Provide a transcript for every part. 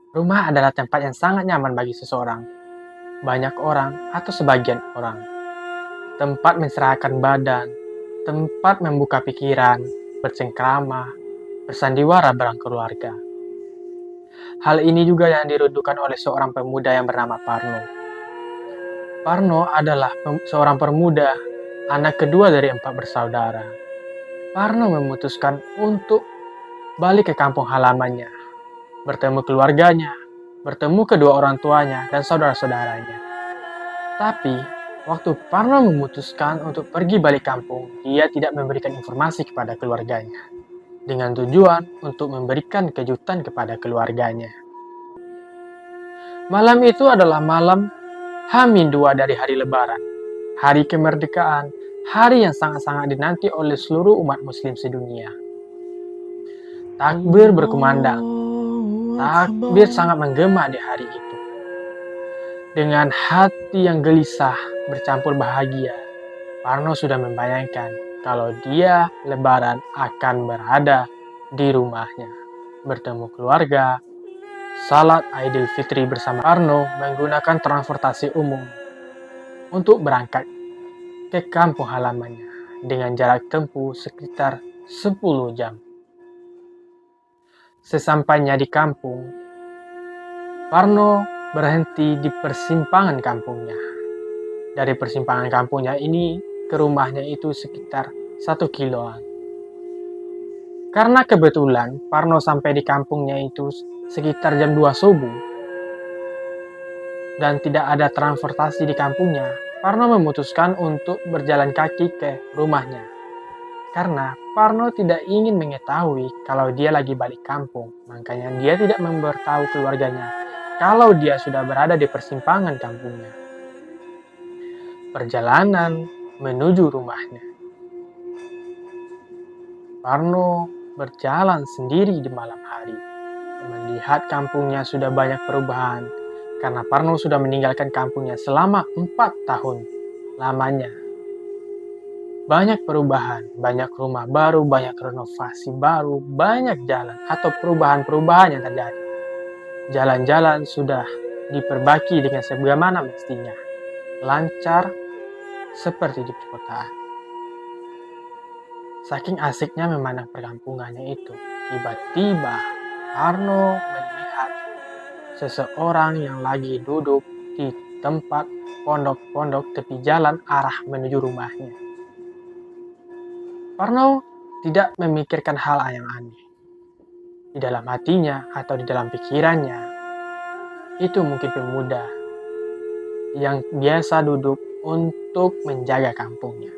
Rumah adalah tempat yang sangat nyaman bagi seseorang, banyak orang, atau sebagian orang. Tempat mencerahkan badan, tempat membuka pikiran, bercengkrama, bersandiwara bareng keluarga. Hal ini juga yang dirindukan oleh seorang pemuda yang bernama Parno. Parno adalah seorang pemuda, anak kedua dari 4 bersaudara. Parno memutuskan untuk balik ke kampung halamannya, bertemu keluarganya, bertemu kedua orang tuanya dan saudara-saudaranya. Tapi, waktu Parno memutuskan untuk pergi balik kampung, dia tidak memberikan informasi kepada keluarganya, dengan tujuan untuk memberikan kejutan kepada keluarganya. Malam itu adalah malam H-2 dari hari Lebaran, hari kemerdekaan, hari yang sangat-sangat dinanti oleh seluruh umat muslim sedunia. Takbir berkumandang, takbir sangat menggema di hari itu. Dengan hati yang gelisah bercampur bahagia, Parno sudah membayangkan kalau dia Lebaran akan berada di rumahnya, bertemu keluarga, salat Idul Fitri bersama. Parno menggunakan transportasi umum untuk berangkat ke kampung halamannya dengan jarak tempuh sekitar 10 jam. Sesampainya di kampung, Parno berhenti di persimpangan kampungnya. Dari persimpangan kampungnya ini ke rumahnya itu sekitar 1 kiloan. Karena kebetulan Parno sampai di kampungnya itu sekitar jam 2 subuh dan tidak ada transportasi di kampungnya, Parno memutuskan untuk berjalan kaki ke rumahnya. Karena Parno tidak ingin mengetahui kalau dia lagi balik kampung, makanya dia tidak memberitahu keluarganya kalau dia sudah berada di persimpangan kampungnya. Perjalanan menuju rumahnya. Parno berjalan sendiri di malam hari, melihat kampungnya sudah banyak perubahan, karena Parno sudah meninggalkan kampungnya selama 4 tahun lamanya. Banyak perubahan, banyak rumah baru, banyak renovasi baru, banyak jalan atau perubahan-perubahan yang terjadi. Jalan-jalan sudah diperbaiki dengan sebagaimana mestinya, lancar seperti di perkotaan. Saking asiknya memandang perkampungannya itu, tiba-tiba Parno melihat seseorang yang lagi duduk di tempat pondok-pondok tepi jalan arah menuju rumahnya. Parno tidak memikirkan hal yang aneh. Di dalam hatinya atau di dalam pikirannya, itu mungkin pemuda yang biasa duduk untuk menjaga kampungnya.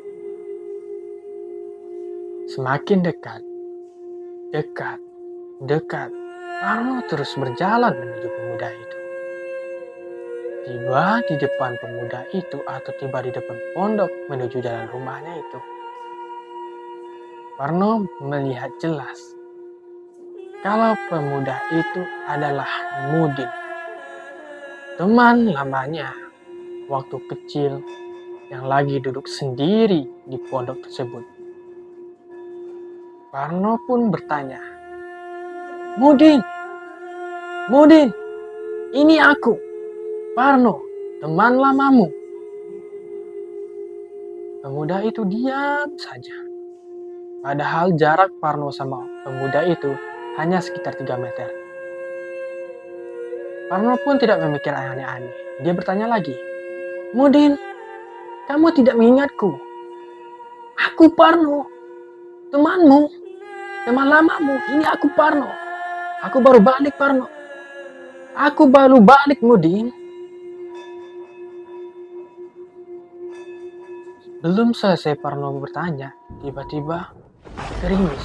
Semakin dekat, Parno terus berjalan menuju pemuda itu. Tiba di depan pemuda itu atau tiba di depan pondok menuju jalan rumahnya itu, Parno melihat jelas kalau pemuda itu adalah Mudin, teman lamanya waktu kecil yang lagi duduk sendiri di pondok tersebut. Parno pun bertanya, Mudin, ini aku, Parno, teman lamamu. Pemuda itu diam saja. Padahal jarak Parno sama pemuda itu hanya sekitar 3 meter. Parno pun tidak memikir aneh-aneh. Dia bertanya lagi, Mudin, kamu tidak mengingatku? Aku Parno, temanmu, teman lamamu. Ini aku Parno. Aku baru balik Parno. Aku baru balik Mudin. Belum selesai Parno bertanya, tiba-tiba gerimis.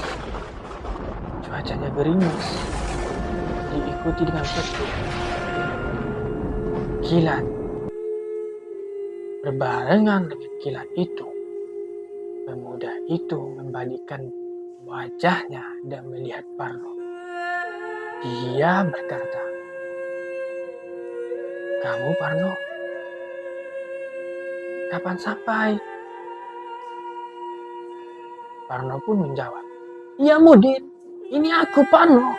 Cuacanya gerimis, diikuti dengan petir. Kilat. Berbarengan dengan kilat itu, pemuda itu membalikkan wajahnya dan melihat Parno. Dia berkata, kamu Parno? Kapan sampai? Parno pun menjawab, iya Mudin, ini aku Parno.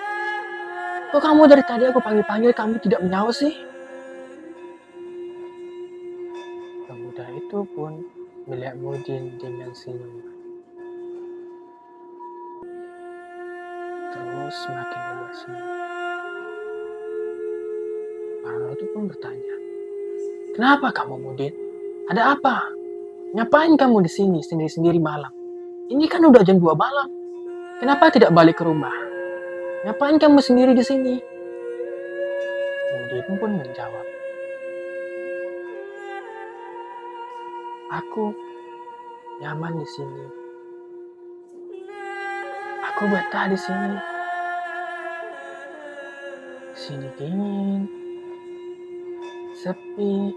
Kok kamu dari tadi aku panggil-panggil kamu tidak menyaut sih? Pemuda itu pun melihat Mudin dengan senyum. Terus semakin lebar senyum. Parno itu pun bertanya, "Kenapa kamu, Mudin? Ada apa? Ngapain kamu di sini sendiri-sendiri malam? Ini kan udah jam 2 malam. Kenapa tidak balik ke rumah? Ngapain kamu sendiri di sini?" Mudin pun menjawab, "Aku nyaman di sini. Aku betah di sini. Di sini dingin, sepi,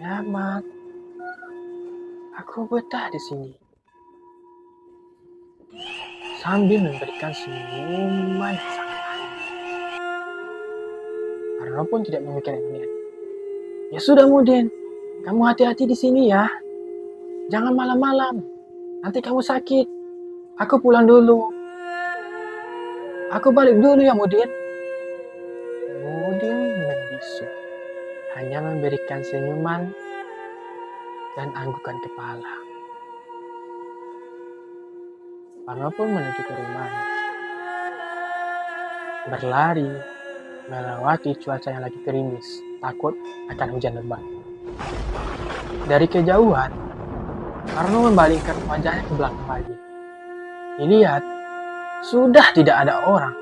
nyaman. Aku betah di sini." Sambil memberikan senyuman yang sangat manis. Karno pun tidak memikirkannya. "Ya sudah, Mudin, kamu hati-hati di sini ya. Jangan malam-malam. Nanti kamu sakit. Aku pulang dulu. Aku balik dulu ya, Mudin." Mudin membisu, hanya memberikan senyuman dan anggukan kepala. Parno pun menuju ke rumahnya. Berlari, melewati cuaca yang lagi gerimis, takut akan hujan lebat. Dari kejauhan, Parno membalingkan wajahnya ke belakang lagi. Dilihat, sudah tidak ada orang.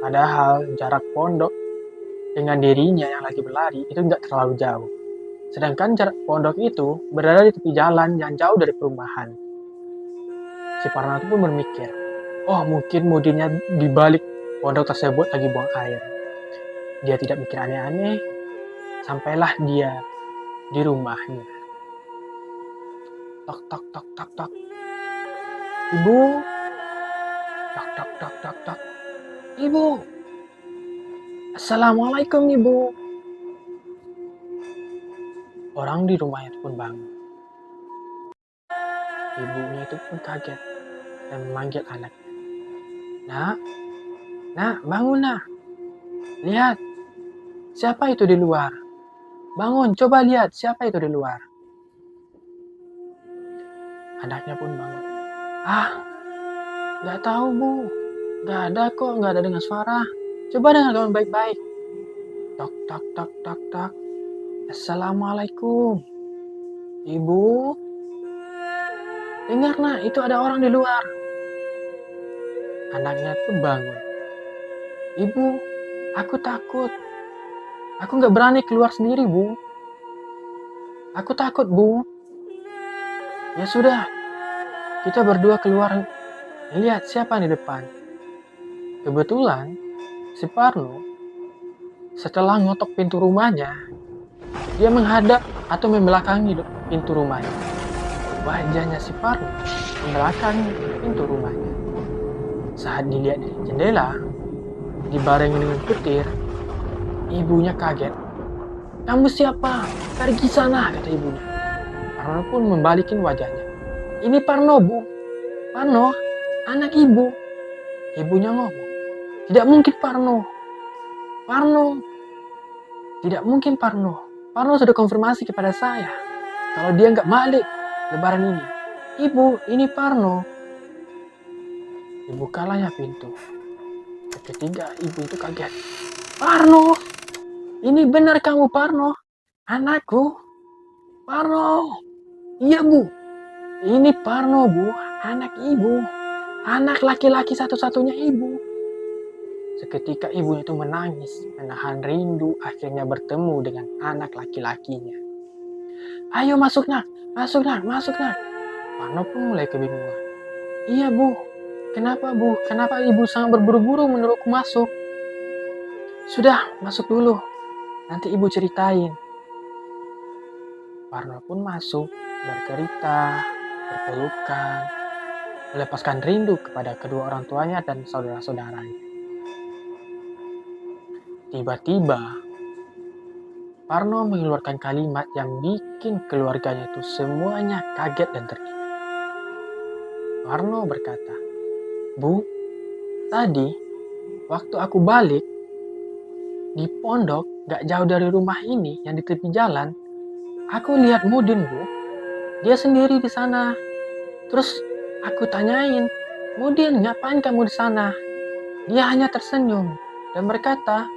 Padahal jarak pondok dengan dirinya yang lagi berlari itu nggak terlalu jauh. Sedangkan jarak pondok itu berada di tepi jalan yang jauh dari perumahan. Si Parno itu pun berpikir, oh mungkin Mudinnya di balik pondok tersebut lagi buang air. Dia tidak mikir aneh-aneh, sampailah dia di rumahnya. Tok tok tok tok tok. "Ibu." Tok tok tok tok tok. "Ibu. Assalamualaikum, Ibu." Orang di rumahnya itu pun bangun. Ibunya itu pun kaget dan memanggil anaknya. "Nak, nak, bangun nak. Lihat, siapa itu di luar? Bangun, coba lihat siapa itu di luar." Anaknya pun bangun. "Ah, nggak tahu Bu. Nggak ada kok, nggak ada dengar suara. Coba dengarkan baik-baik." Tok tok tok tok tok. "Assalamualaikum. Ibu, dengar nak, itu ada orang di luar." Anaknya pun bangun. "Ibu, aku takut. Aku nggak berani keluar sendiri, Bu. Aku takut, Bu." "Ya sudah, kita berdua keluar. Lihat siapa di depan." Kebetulan, si Parno setelah ngotok pintu rumahnya, dia menghadap atau membelakangi pintu rumahnya. Wajahnya si Parno membelakangi pintu rumahnya. Saat dilihat dari jendela, dibarengi dengan petir, ibunya kaget. "Kamu siapa? Pergi sana," kata ibunya. Parno pun membalikin wajahnya. "Ini Parno, Bu. Parno, anak ibu." Ibunya ngomong, "Tidak mungkin Parno. Parno. Tidak mungkin Parno. Parno sudah konfirmasi kepada saya kalau dia nggak balik lebaran ini. Ibu, ini Parno." Dibukalahnya pintu. Ketiga ibu itu kaget. "Parno, ini benar kamu Parno? Anakku? Parno." "Iya Bu, ini Parno Bu, anak ibu. Anak laki-laki satu-satunya ibu." Seketika ibunya itu menangis, menahan rindu akhirnya bertemu dengan anak laki-lakinya. "Ayo masuk nak, masuk nak, masuk nak." Parno pun mulai kebingungan. "Iya Bu, kenapa Bu? Kenapa ibu sangat berburu-buru menyuruhku masuk?" "Sudah, masuk dulu. Nanti ibu ceritain." Parno pun masuk, bercerita, berpelukan, melepaskan rindu kepada kedua orang tuanya dan saudara-saudaranya. Tiba-tiba, Parno mengeluarkan kalimat yang bikin keluarganya itu semuanya kaget dan terdiam. Parno berkata, "Bu, tadi waktu aku balik di pondok gak jauh dari rumah ini yang di tepi jalan, aku lihat Mudin, Bu. Dia sendiri di sana. Terus aku tanyain, Mudin, ngapain kamu di sana? Dia hanya tersenyum dan berkata,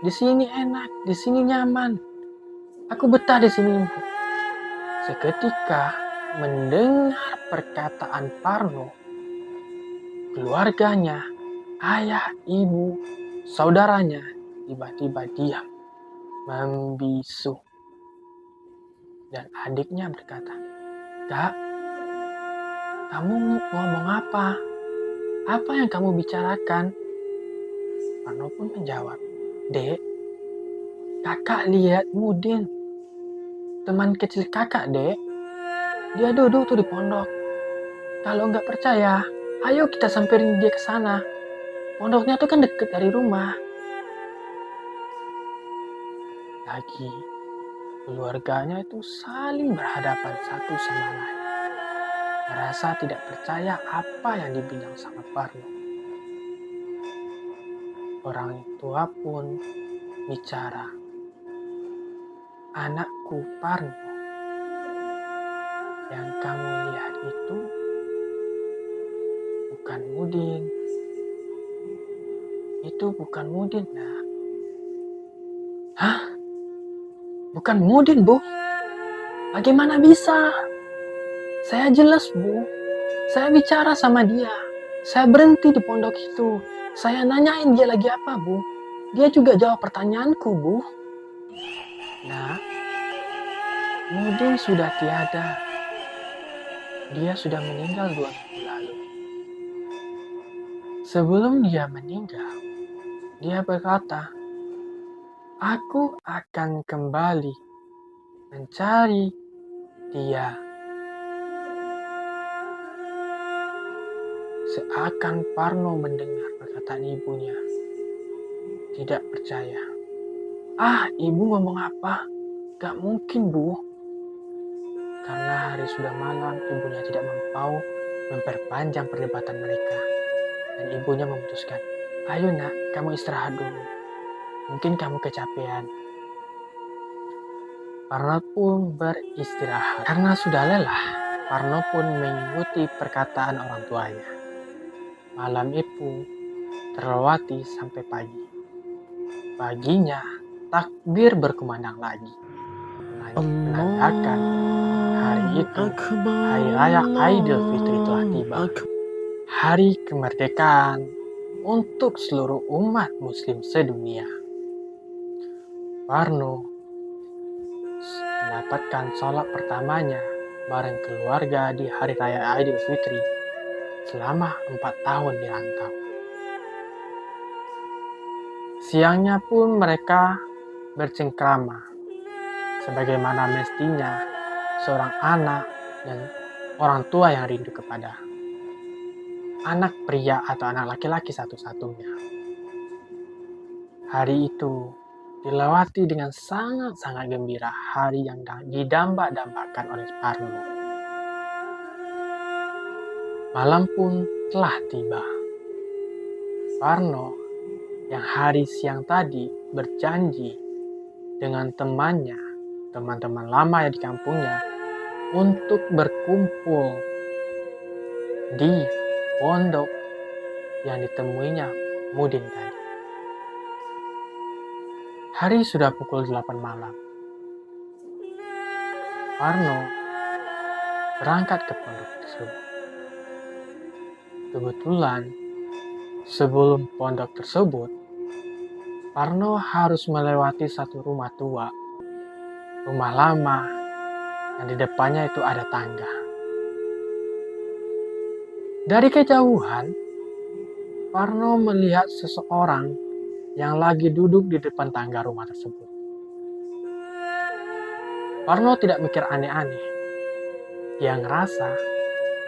di sini enak, di sini nyaman. Aku betah di sini, Bu. Seketika mendengar perkataan Parno, keluarganya, ayah, ibu, saudaranya tiba-tiba diam, membisu. Dan adiknya berkata, Kak, kamu ngomong apa? Apa yang kamu bicarakan? Parno pun menjawab, Dek, kakak lihat Mudin, teman kecil kakak, Dek. Dia duduk tuh di pondok. Kalau nggak percaya, ayo kita samperin dia ke sana. Pondoknya tuh kan deket dari rumah. Lagi, keluarganya itu saling berhadapan satu sama lain. Merasa tidak percaya apa yang dibilang sama Parno. Orang tua pun bicara, anakku Parno, yang kamu lihat itu bukan Mudin. Itu bukan Mudin, nah. Hah? Bukan Mudin, Bu? Bagaimana bisa? Saya jelas, Bu. Saya bicara sama dia. Saya berhenti di pondok itu. Saya nanyain dia lagi apa, Bu. Dia juga jawab pertanyaanku, Bu. Nah, Mudin sudah tiada. Dia sudah meninggal 2 minggu lalu. Sebelum dia meninggal, dia berkata, aku akan kembali mencari dia. Seakan Parno mendengar perkataan ibunya, tidak percaya. Ah, ibu ngomong apa? Gak mungkin, Bu. Karena hari sudah malam, ibunya tidak mau memperpanjang perdebatan mereka. Dan ibunya memutuskan, ayo nak, kamu istirahat dulu. Mungkin kamu kecapean. Parno pun beristirahat. Karena sudah lelah, Parno pun mengikuti perkataan orang tuanya. Malam itu terlewati sampai pagi. Paginya, takbir berkumandang lagi. Menandakan hari itu, Hari Raya Aidilfitri telah tiba. Hari kemerdekaan untuk seluruh umat muslim sedunia. Parno mendapatkan sholat pertamanya bareng keluarga di Hari Raya Aidilfitri selama 4 tahun di rantau. Siangnya pun mereka bercengkrama sebagaimana mestinya seorang anak dan orang tua yang rindu kepada anak pria atau anak laki-laki satu-satunya. Hari itu dilewati dengan sangat-sangat gembira, hari yang didambak-dambakan oleh Parno. Malam pun telah tiba. Parno yang hari siang tadi berjanji dengan teman-teman lama yang di kampungnya, untuk berkumpul di pondok yang ditemuinya Mudin tadi. Hari sudah pukul 8 malam. Parno berangkat ke pondok tersebut. Kebetulan, sebelum pondok tersebut, Parno harus melewati satu rumah tua, rumah lama, yang di depannya itu ada tangga. Dari kejauhan, Parno melihat seseorang yang lagi duduk di depan tangga rumah tersebut. Parno tidak mikir aneh-aneh. Dia ngerasa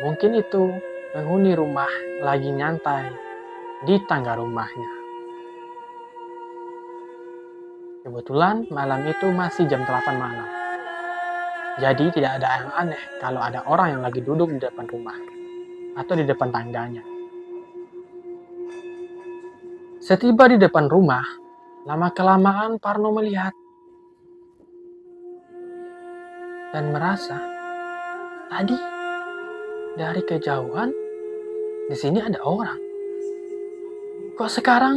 mungkin itu penghuni rumah lagi nyantai di tangga rumahnya. Kebetulan malam itu masih jam 8 malam. Jadi tidak ada yang aneh kalau ada orang yang lagi duduk di depan rumah atau di depan tangganya. Setiba di depan rumah, lama-kelamaan Parno melihat dan merasa, tadi dari kejauhan di sini ada orang. Kok sekarang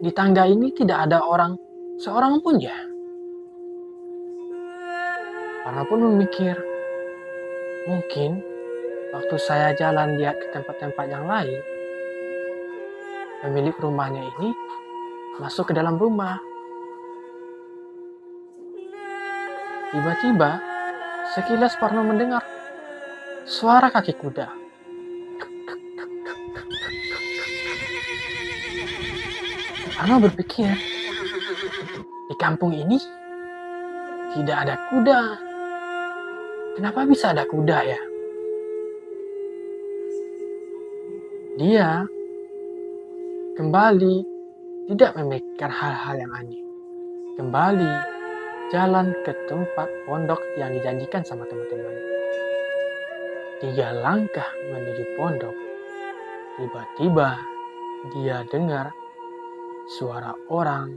di tangga ini tidak ada orang seorang pun ya? Parno pun memikir, mungkin waktu saya jalan lihat ke tempat-tempat yang lain, pemilik rumahnya ini masuk ke dalam rumah. Tiba-tiba, sekilas Parno mendengar suara kaki kuda. Parno berpikir, di kampung ini tidak ada kuda. Kenapa bisa ada kuda ya? Dia kembali tidak memikirkan hal-hal yang aneh. Kembali jalan ke tempat pondok yang dijanjikan sama teman-teman. 3 langkah menuju pondok, tiba-tiba dia dengar suara orang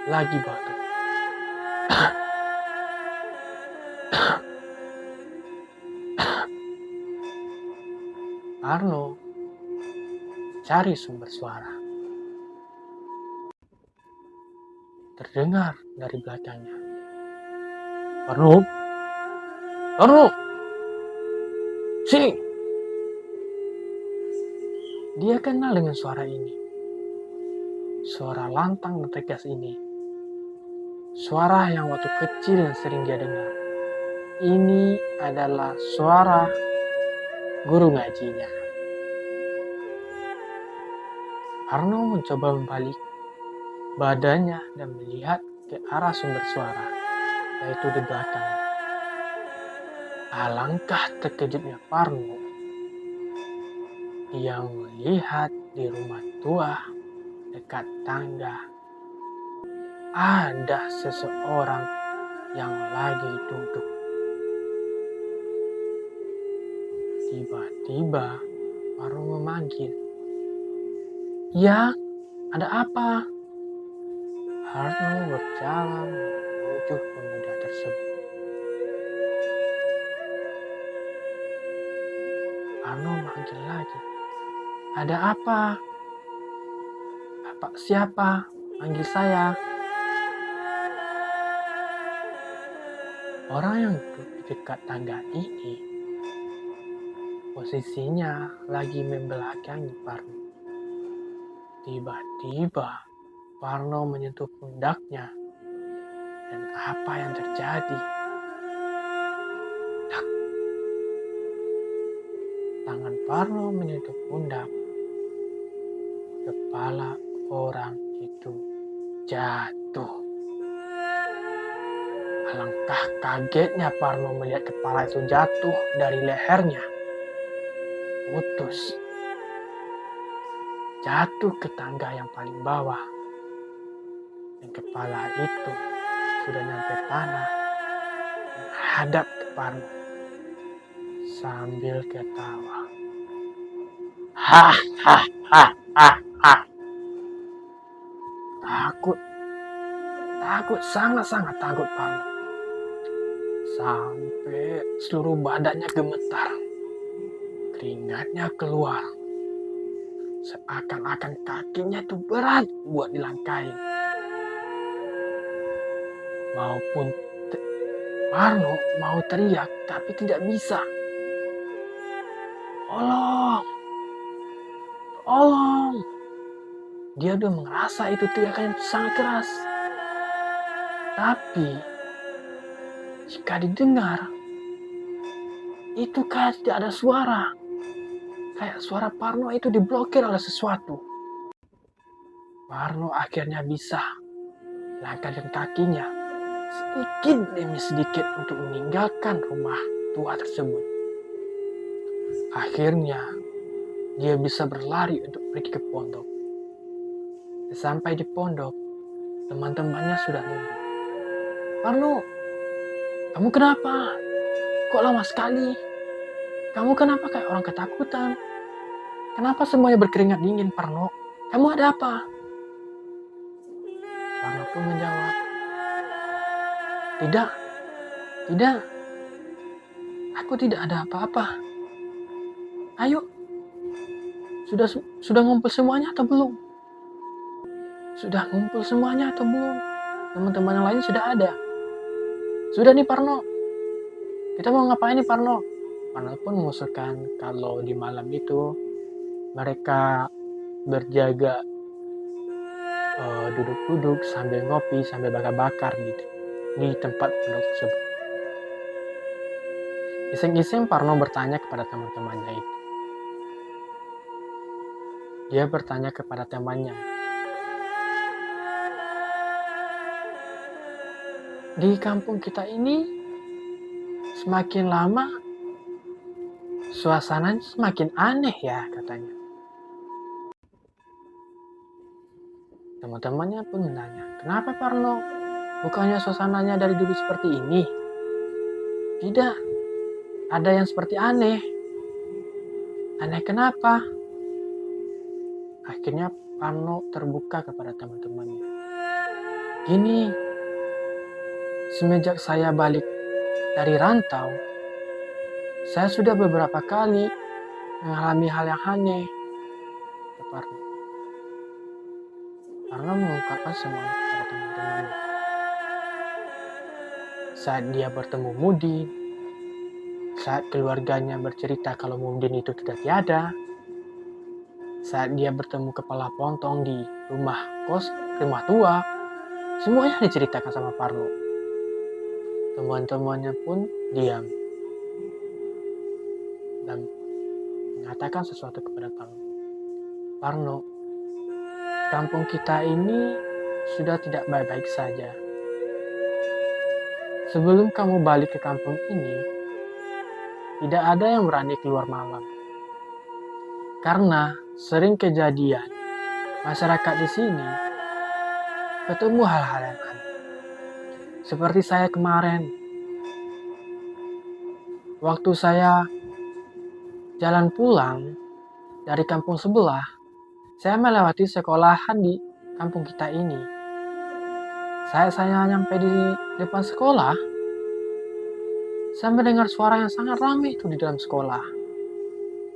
lagi batuk. Parno cari sumber suara. Terdengar dari belakangnya. Parno, sini. Dia kenal dengan suara ini. Suara lantang dan tegas ini. Suara yang waktu kecil yang sering dia dengar. Ini adalah suara guru ngajinya. Parno mencoba membalik badannya dan melihat ke arah sumber suara, yaitu di belakang. Alangkah terkejutnya Parno yang melihat di rumah tua dekat tangga ada seseorang yang lagi duduk. Tiba-tiba Parno memanggil, "Ya, ada apa?" Parno berjalan menuju pemuda tersebut. Parno manggil lagi, "Ada apa? Bapak siapa? Manggil saya." Orang yang duduk di dekat tangga ini posisinya lagi membelakangi Parno. Tiba-tiba Parno menyentuh pundaknya, dan apa yang terjadi? Tak. Tangan Parno menyentuh pundak. Kepala orang itu jatuh. Alangkah kagetnya Parno melihat kepala itu jatuh dari lehernya. Putus. Jatuh ke tangga yang paling bawah. Dan kepala itu sudah nyampe tanah, menghadap ke Parno sambil ketawa. Hahaha. Takut, sangat-sangat takut Parno. Sampai seluruh badannya gemetar. Keringatnya keluar. Seakan-akan kakinya itu berat buat dilangkahi. Parno mau teriak tapi tidak bisa. Tolong. Dia udah merasa itu teriakan sangat keras. Tapi jika didengar, itu kayak tidak ada suara. Kayak suara Parno itu diblokir oleh sesuatu. Parno akhirnya bisa langkahkan kakinya sedikit demi sedikit untuk meninggalkan rumah tua tersebut. Akhirnya dia bisa berlari untuk pergi ke pondok. Sampai di pondok, teman-temannya sudah nunggu. "Parno, kamu kenapa? Kok lama sekali? Kamu kenapa kayak orang ketakutan? Kenapa semuanya berkeringat dingin, Parno?" Kamu ada apa? Parno pun menjawab, tidak, tidak, aku tidak ada apa-apa. Ayo, sudah ngumpul semuanya atau belum? Sudah ngumpul semuanya atau belum? Teman-teman yang lain sudah ada. Sudah nih Parno, kita mau ngapain nih Parno? Parno pun mengusulkan kalau di malam itu mereka berjaga, duduk-duduk sambil ngopi, sambil bakar-bakar gitu di tempat pondok tersebut. Iseng-iseng Parno bertanya kepada teman-temannya itu. Dia bertanya kepada temannya, di kampung kita ini semakin lama suasananya semakin aneh ya, katanya. Teman-temannya pun menanya, kenapa Parno? Bukannya suasananya dari dulu seperti ini? Tidak, ada yang seperti aneh. Aneh kenapa? Akhirnya Parno terbuka kepada teman-temannya. Gini, semenjak saya balik dari rantau, saya sudah beberapa kali mengalami hal yang aneh. Parno mengungkapkan semuanya kepada teman-temannya. Saat dia bertemu Mudin, saat keluarganya bercerita kalau Mudin itu sudah tiada, saat dia bertemu kepala pontong di rumah tua, semuanya diceritakan sama Parno. Teman-temannya pun diam dan mengatakan sesuatu kepada Parno. Parno, kampung kita ini sudah tidak baik-baik saja. Sebelum kamu balik ke kampung ini, tidak ada yang berani keluar malam. Karena sering kejadian masyarakat di sini ketemu hal-hal yang aneh. Seperti saya kemarin, waktu saya jalan pulang dari kampung sebelah, saya melewati sekolahan di kampung kita ini. Saya nyampe di depan sekolah, saya mendengar suara yang sangat ramai itu di dalam sekolah.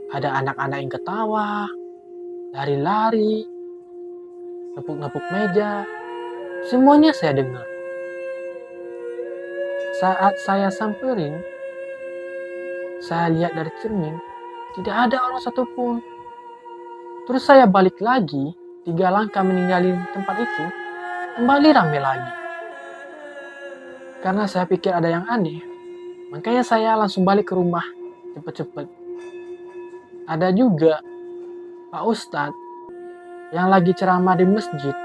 Ada anak-anak yang ketawa, lari-lari, nepuk-nepuk meja, semuanya saya dengar. Saat saya samperin, saya lihat dari cermin, tidak ada orang satupun. Terus saya balik lagi, 3 langkah meninggalin tempat itu, kembali rame lagi. Karena saya pikir ada yang aneh, makanya saya langsung balik ke rumah, cepet-cepet. Ada juga Pak Ustadz yang lagi ceramah di masjid,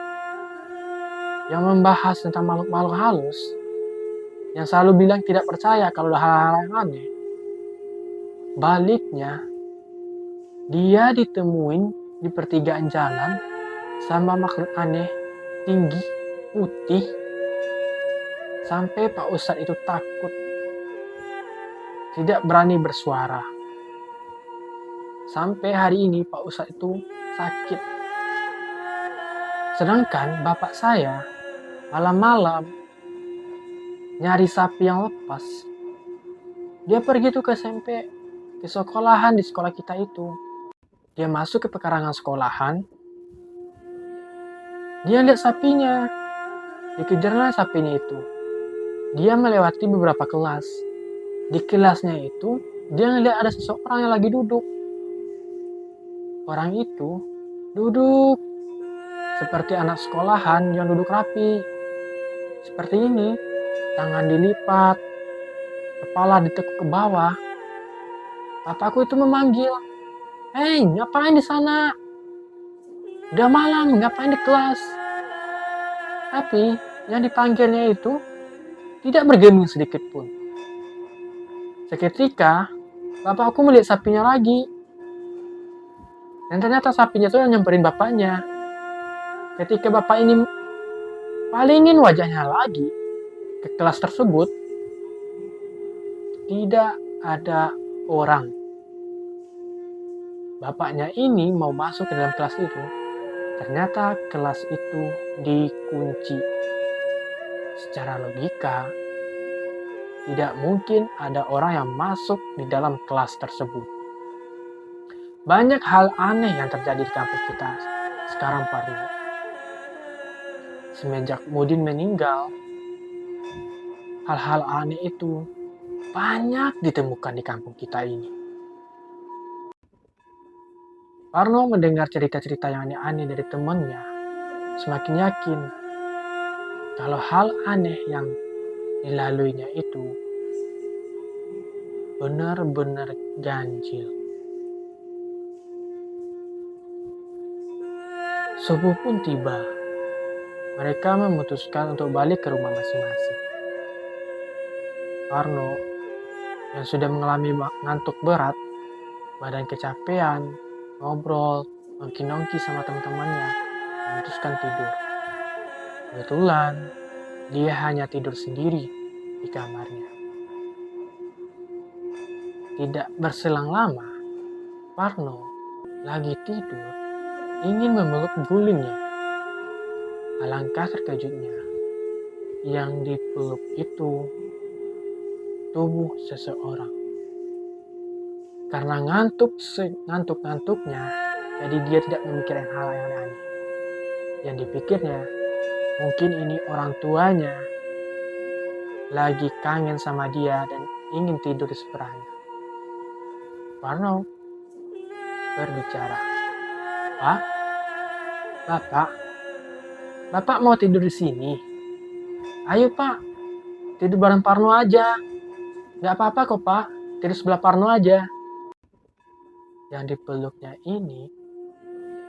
yang membahas tentang makhluk-makhluk halus, yang selalu bilang tidak percaya kalau ada hal-hal yang aneh. Baliknya, dia ditemuin di pertigaan jalan sama makhluk aneh, tinggi, putih, sampai Pak Ustadz itu takut, tidak berani bersuara. Sampai hari ini Pak Ustadz itu sakit. Sedangkan bapak saya malam-malam nyari sapi yang lepas. Dia pergi tuh ke SMP, ke sekolahan di sekolah kita itu. Dia masuk ke pekarangan sekolahan. Dia lihat sapinya. Dikejarlah sapinya itu. Dia melewati beberapa kelas. Di kelasnya itu, dia ngeliat ada seseorang yang lagi duduk. Orang itu duduk seperti anak sekolahan yang duduk rapi. Seperti ini, tangan dilipat, kepala ditekuk ke bawah. Papaku itu memanggil, "Hei, ngapain di sana? Udah malam, ngapain di kelas?" Tapi yang dipanggilnya itu tidak bergeming sedikit pun. Seketika, bapakku melihat sapinya lagi. Dan ternyata sapinya itu yang nyamperin bapaknya. Ketika bapak ini palingin wajahnya lagi ke kelas tersebut, tidak ada orang. Bapaknya ini mau masuk ke dalam kelas itu, Ternyata kelas itu dikunci. Secara logika, tidak mungkin ada orang yang masuk di dalam kelas tersebut. Banyak hal aneh yang terjadi di kampus kita sekarang, Parno. Semenjak Mudin meninggal, hal-hal aneh itu banyak ditemukan di kampung kita ini. Parno mendengar cerita-cerita yang aneh-aneh dari temannya, semakin yakin kalau hal aneh yang dilaluinya itu benar-benar ganjil. Subuh pun tiba. Mereka memutuskan untuk balik ke rumah masing-masing. Parno, yang sudah mengalami ngantuk berat, badan kecapean, ngobrol, nongki-nongki sama teman-temannya, memutuskan tidur. Kebetulan, dia hanya tidur sendiri di kamarnya. Tidak berselang lama, Parno lagi tidur, ingin memeluk gulingnya. Alangkah terkejutnya, yang dipeluk itu tubuh seseorang. Karena ngantuk-ngantuknya, jadi dia tidak memikirkan hal yang aneh. Yang dipikirnya, mungkin ini orang tuanya lagi kangen sama dia dan ingin tidur di sebelahnya. Parno berbicara, "Pak, Bapak mau tidur di sini? Ayo Pak, tidur bareng Parno aja. Gak apa-apa kok Pak, tidur sebelah Parno aja." Yang dipeluknya ini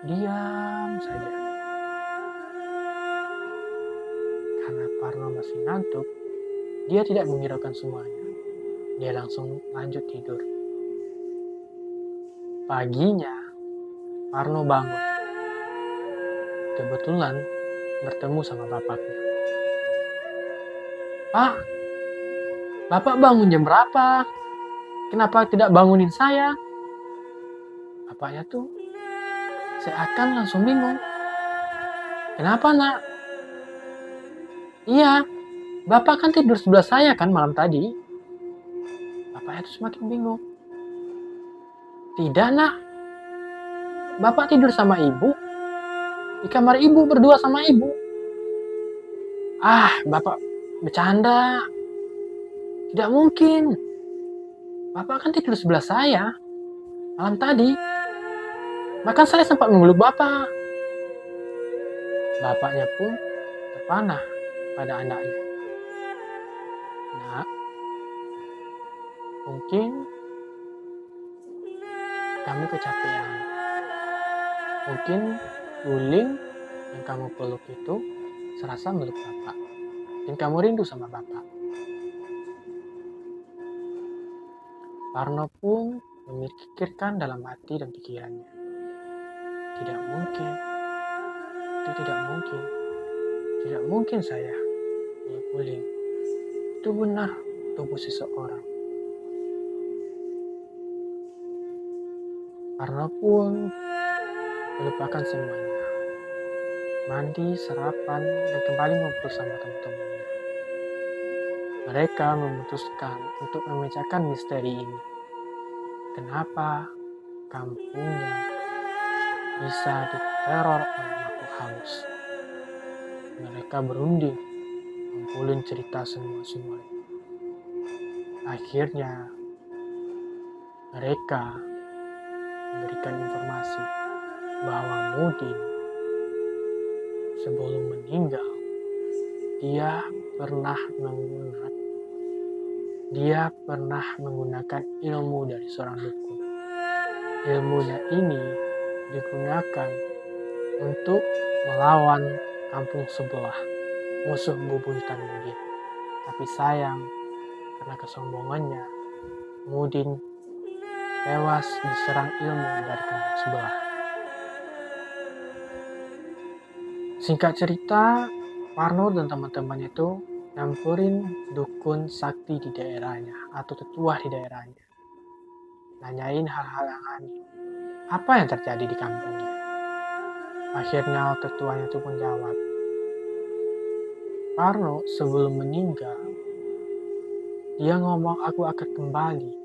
diam saja. Karena Parno masih ngantuk, dia tidak menghiraukan semuanya. Dia langsung lanjut tidur. Paginya, Parno bangun. Kebetulan bertemu sama bapaknya. "Pak, Bapak bangun jam berapa? Kenapa tidak bangunin saya?" Bapaknya tuh seakan langsung bingung. "Kenapa nak?" "Iya, Bapak kan tidur sebelah saya kan malam tadi." Bapaknya tuh semakin bingung. "Tidak nak, Bapak tidur sama ibu. Di kamar ibu berdua sama ibu." "Ah, Bapak bercanda. Tidak mungkin. Bapak kan tidur sebelah saya malam tadi. Bahkan saya sempat memeluk Bapak." Bapaknya pun terpanah pada anaknya. "Nak, mungkin kamu kecapean. Mungkin guling yang kamu peluk itu serasa meluk Bapak. Dan kamu rindu sama Bapak." Parno pun memikirkan dalam hati dan pikirannya. Tidak mungkin. Itu tidak mungkin. Tidak mungkin saya meluk guling. Itu benar tubuh seseorang. Parno pun melupakan semuanya. Mandi, sarapan, dan kembali ngobrol sama teman-temannya. Mereka memutuskan untuk memecahkan misteri ini. Kenapa kampungnya bisa diteror oleh makhluk halus? Mereka berunding, ngumpulin cerita semua-semuanya. Akhirnya, mereka memberikan informasi bahwa Mudin sebelum meninggal, dia pernah menggunakan ilmu dari seorang dukun. Ilmunya ini digunakan untuk melawan kampung sebelah, musuh bebuyutan Mudin. Tapi sayang, karena kesombongannya, Mudin tewas diserang ilmu dari kampung sebelah. Singkat cerita, Parno dan teman-temannya itu nyampurin dukun sakti di daerahnya atau tetua di daerahnya. Nanyain hal-hal yang aneh. Apa yang terjadi di kampungnya? Akhirnya tertuanya itu menjawab, Parno sebelum meninggal, dia ngomong aku akan kembali.